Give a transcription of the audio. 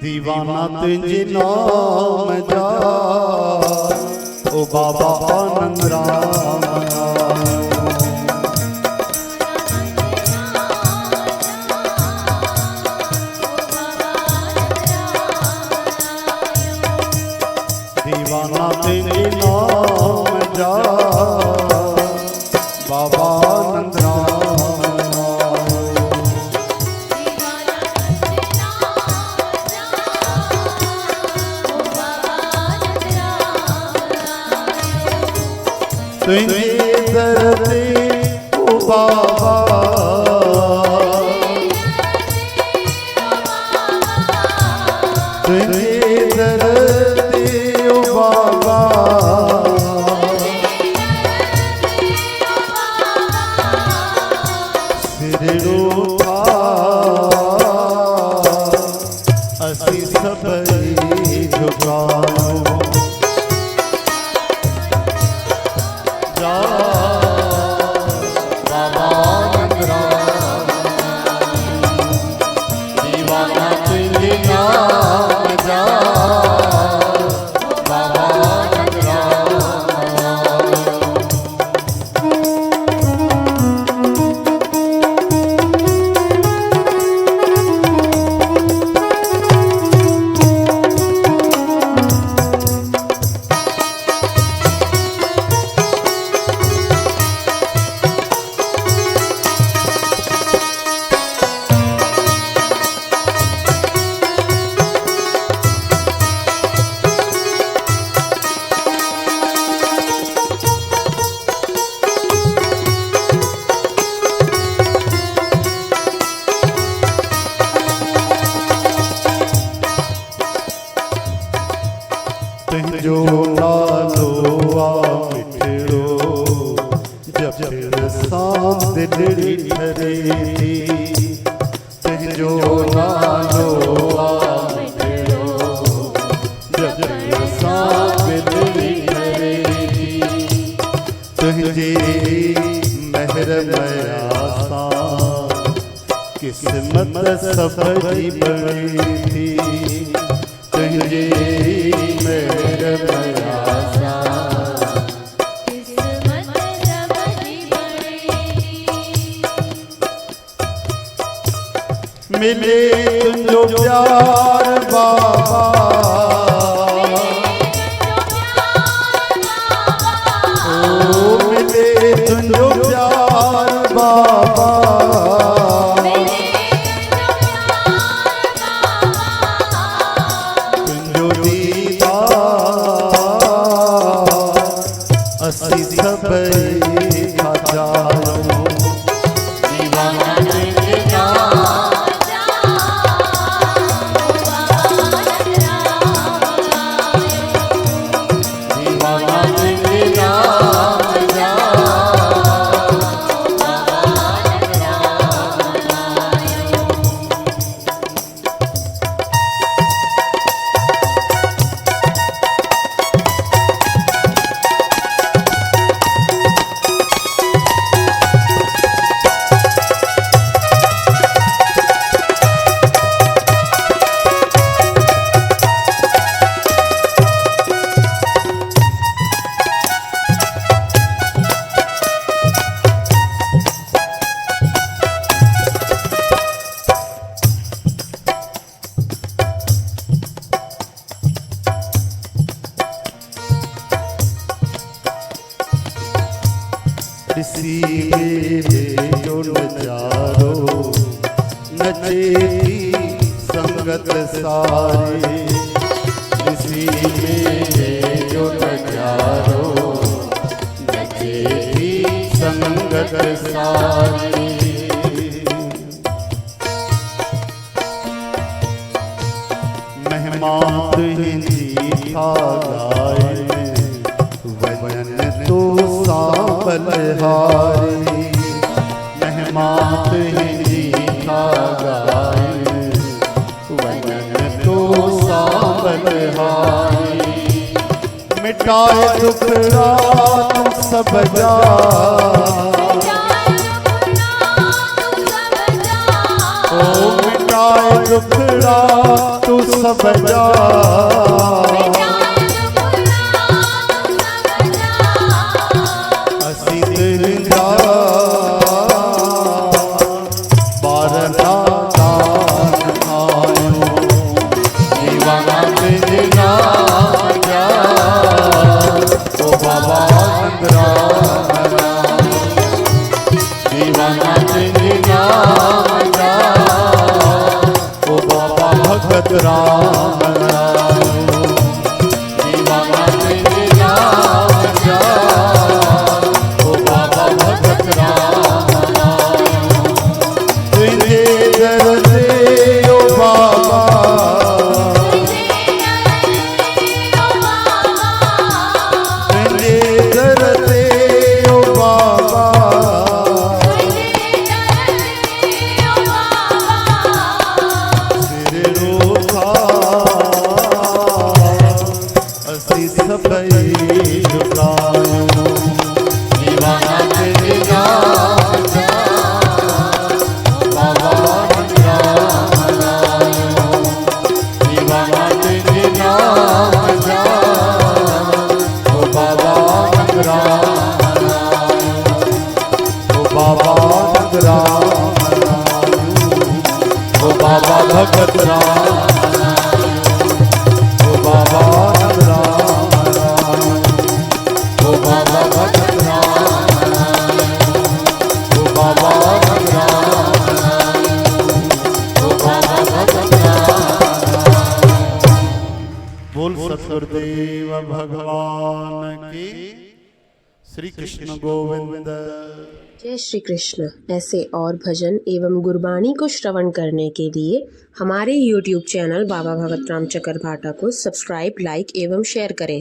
दीवाना तुझे नाम जा ओ बाबा आनंद राम। दीवाना तुझे नाम जा बाबा आनंद राम। तुझे दर्दे ओ बाबा तुझे दर्दे ओ बाबा सिर उठा असी सबई झुकाओ बाबा आनंद राम। दीवाना तुझे नाम जा बाबा आनंद राम। तुझो नालो आ मिठड़ो जब सां दिलड़ी ठरे थी। तुझो नालो आ मिठड़ो जब सां दिलड़ी ठरे थी। तुझे महर मया सां किस्मत सफरी बनी थी। तुझे मेरे मयासा किस्मत सबकी बड़ी। मिले तुझो प्यार बाबा ओ मिले तुझो प्यार बाबा असी सबई खजानो। दीवाना तुझे नाम जा बाबा आनंद राम। दीवाना तुझे नाम जा बाबा आनंद राम। इसी मेरे जो नजारो नचेती संगत सारी। इसी मेरे जो नजारो नचेती संगत सारी। मेहमान तुझी था गाए वजन तो बलहारी। मेहमान तुझी मीठा गाए वचन तो सांबलहारी। मिटाए दुखड़ा तू सब जा ओ मिटाए दुखड़ा तू सब जा असी दिल जा बारना दान आयो दीवाना दिल ना जा ओ बाबा अंदरा दीवाना दिल ना जा ओ बाबा भगत राम दीवाना दिल ना जा ओ बाबा भगत राम तुझे दर दे ओ बाबा तुझे दर दे ओ बाबा सिर रोका असी सबई झुकायो दीवाना तेरे नाम जा बाबा राम लायो दीवाना तेरे नाम जा ओ बाबा राम लायो ओ बाबा राम लायो ओ बाबा भगत राम ओ बाबा राम लायो ओ बाबा भगत राम ओ बाबा राम ओ बाबा भगत राम। बोल सतगुरुदेव भगवान की। श्री कृष्ण गोविंद। जय श्री कृष्ण। ऐसे और भजन एवं गुरबाणी को श्रवण करने के लिए हमारे YouTube चैनल बाबा भगत राम चकरभाटा को सब्सक्राइब, लाइक एवं शेयर करें।